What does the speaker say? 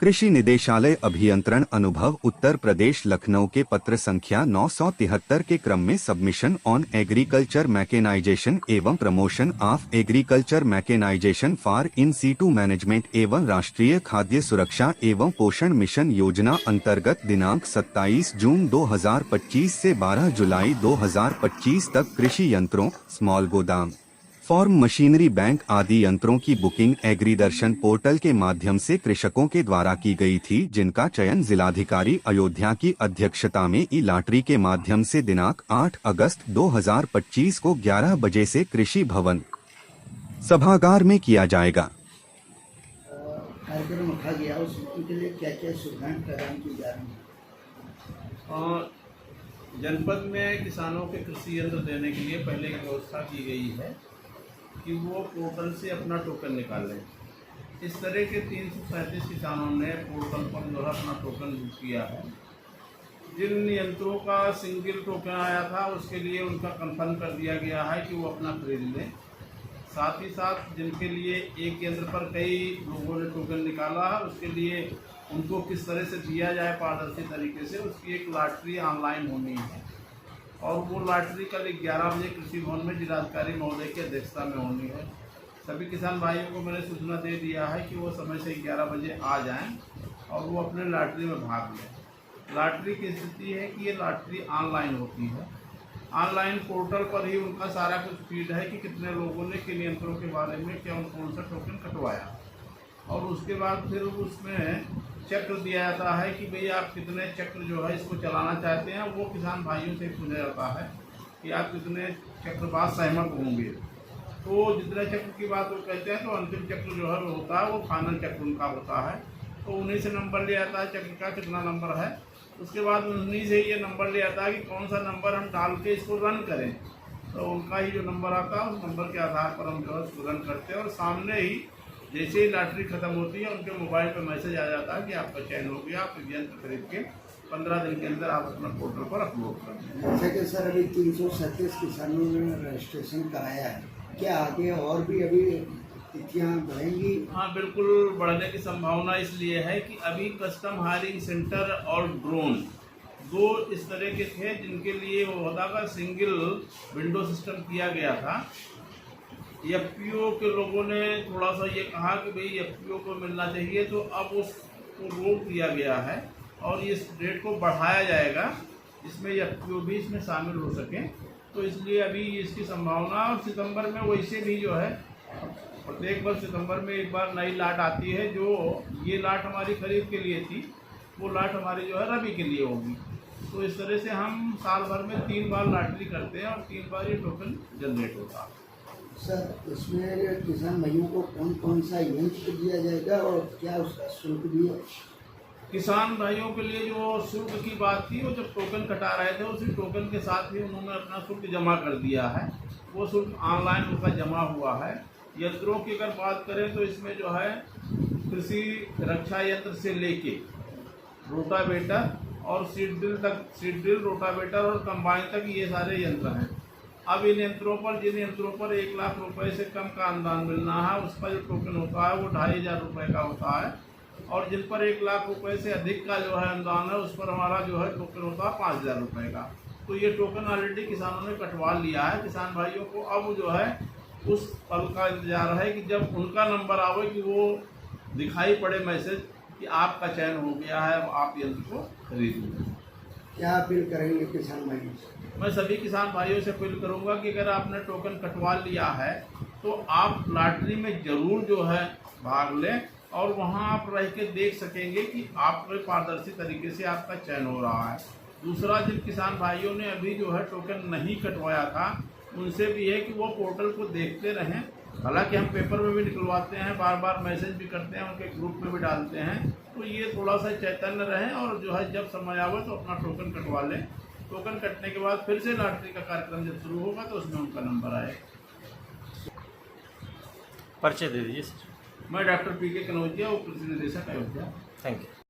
कृषि निदेशालय अभियंत्रण अनुभव उत्तर प्रदेश लखनऊ के पत्र संख्या 973 के क्रम में सबमिशन ऑन एग्रीकल्चर मैकेनाइजेशन एवं promotion of agriculture mechanisation for in situ management एवं राष्ट्रीय खाद्य सुरक्षा एवं पोषण मिशन योजना अंतर्गत दिनांक 27 जून 2025 से 12 जुलाई 2025 तक कृषि यंत्रों, स्मॉल गोदाम, फार्म मशीनरी, बैंक आदि यंत्रों की बुकिंग एग्रीदर्शन पोर्टल के माध्यम से कृषकों के द्वारा की गई थी, जिनका चयन जिलाधिकारी अयोध्या की अध्यक्षता में ई लॉटरी के माध्यम से दिनांक 8 अगस्त 2025 को 11 बजे से कृषि भवन सभागार में किया जाएगा। कार्यक्रम रखा गया, उसके लिए क्या क्या सुविधाएं प्रदान की जा रही हैं? जनपद में किसानों के कृषि यंत्र देने के लिए पहले एक व्यवस्था की गई है कि वो पोर्टल से अपना टोकन निकालें। इस तरह के 337 किसानों ने पोर्टल पर जो है अपना टोकन बुक किया है। जिन यंत्रों का सिंगल टोकन आया था उसके लिए उनका कंफर्म कर दिया गया है कि वो अपना खरीद लें। साथ ही साथ जिनके लिए एक यंत्र पर कई लोगों ने टोकन निकाला है, उसके लिए उनको किस तरह से दिया जाए पारदर्शी तरीके से, उसकी एक लॉटरी ऑनलाइन होनी है और वो लॉटरी कल 11 बजे कृषि भवन में जिलाधिकारी महोदय की अध्यक्षता में होनी है। सभी किसान भाइयों को मैंने सूचना दे दिया है कि वो समय से 11 बजे आ जाएं और वो अपने लॉटरी में भाग लें। लॉटरी की स्थिति है कि ये लॉटरी ऑनलाइन होती है। ऑनलाइन पोर्टल पर ही उनका सारा कुछ फीड है कि कितने लोगों ने किन यंत्रों के बारे में कौन सा टोकन कटवाया, और उसके बाद फिर उसमें चक्र दिया जाता है कि भई आप कितने चक्र जो है इसको चलाना चाहते हैं। वो किसान भाइयों से पूछा जाता है कि आप कितने चक्र बाद सहमत होंगे। तो जितने चक्र की बात वो कहते हैं तो अंतिम चक्र जो है वो होता है, वो फाइनल चक्र उनका होता है। तो उन्हीं से नंबर लिया जाता है चक्र का कितना नंबर है। उसके बाद उन्हीं से ये नंबर लिया जाता है कि कौन सा नंबर हम डाल के इसको रन करें। तो उनका ही जो नंबर आता है उस नंबर के आधार पर हम जो है उसको रन करते हैं और सामने ही जैसे ही लॉटरी खत्म होती है उनके मोबाइल पर मैसेज आ जाता है कि आपका चयन हो गया, आप यंत्र खरीद के 15 दिन के अंदर आप अपना पोर्टल पर अपलोड कर दें। जैसे कि सर अभी 337 किसानों ने रजिस्ट्रेशन कराया है, क्या आगे और भी अभी तिथियां बढ़ेंगी? हाँ, बिल्कुल बढ़ने की संभावना इसलिए है कि अभी कस्टम हायरिंग सेंटर और ड्रोन दो इस तरह के थे जिनके लिए होदा का सिंगल विंडो सिस्टम किया गया था। एफपीओ के लोगों ने थोड़ा सा ये कहा कि भाई एफपीओ को मिलना चाहिए, तो अब उसको रोक दिया गया है और इस डेट को बढ़ाया जाएगा जिसमें एफपीओ भी इसमें शामिल हो सके। तो इसलिए अभी इसकी संभावना, और सितंबर में वैसे भी जो है प्रत्येक वर्ष सितंबर में एक बार नई लाट आती है। जो ये लाट हमारी खरीफ के लिए थी वो लाट हमारी जो है रबी के लिए होगी। तो इस तरह से हम साल भर में 3 बार लॉटरी करते हैं और 3 बार ये टोकन जनरेट होता है। सर इसमें किसान भाइयों को कौन कौन सा यंत्र दिया जाएगा और क्या उसका शुल्क भी है? किसान भाइयों के लिए जो शुल्क की बात थी, वो जब टोकन कटा रहे थे उसी टोकन के साथ ही उन्होंने अपना शुल्क जमा कर दिया है। वो शुल्क ऑनलाइन उनका जमा हुआ है। यंत्रों की अगर बात करें तो इसमें जो है कृषि रक्षा यंत्र से लेके रोटावेटर और सीड ड्रिल, रोटावेटर और कंबाइन तक ये सारे यंत्र हैं। अब इन यंत्रों पर, जिन यंत्रों पर 1 लाख रुपए से कम का अनुदान मिलना है उसका जो टोकन होता है वो 2500 रुपये का होता है, और जिन पर 1 लाख रुपए से अधिक का जो है अनुदान है उस पर हमारा जो है टोकन होता है 5000 रुपये का। तो ये टोकन ऑलरेडी किसानों ने कटवा लिया है। किसान भाइयों को अब जो है उस पल का इंतजार है कि जब उनका नंबर आवे कि वो दिखाई पड़े मैसेज कि आपका चयन हो गया है, आप यंत्र को खरीद लें। क्या अपील करेंगे किसान भाइयों से? मैं सभी किसान भाइयों से अपील करूंगा कि अगर आपने टोकन कटवा लिया है तो आप लॉटरी में ज़रूर जो है भाग लें और वहां आप रह के देख सकेंगे कि आपके पारदर्शी तरीके से आपका चयन हो रहा है। दूसरा, जिन किसान भाइयों ने अभी जो है टोकन नहीं कटवाया था उनसे भी है कि वो पोर्टल को देखते रहें। हालांकि हम पेपर में भी निकलवाते हैं, बार बार मैसेज भी करते हैं, उनके ग्रुप में भी डालते हैं। तो ये थोड़ा सा चैतन्य रहें और जो है जब समय आवे तो अपना टोकन कटवा लें। टोकन कटने के बाद फिर से लॉटरी का कार्यक्रम जब शुरू होगा तो उसमें उनका नंबर आएगा। परिचय दे दीजिए सर। मैं डॉक्टर पी के कनौजिया, उप कृषि निदेशक अयोध्या। Thank you.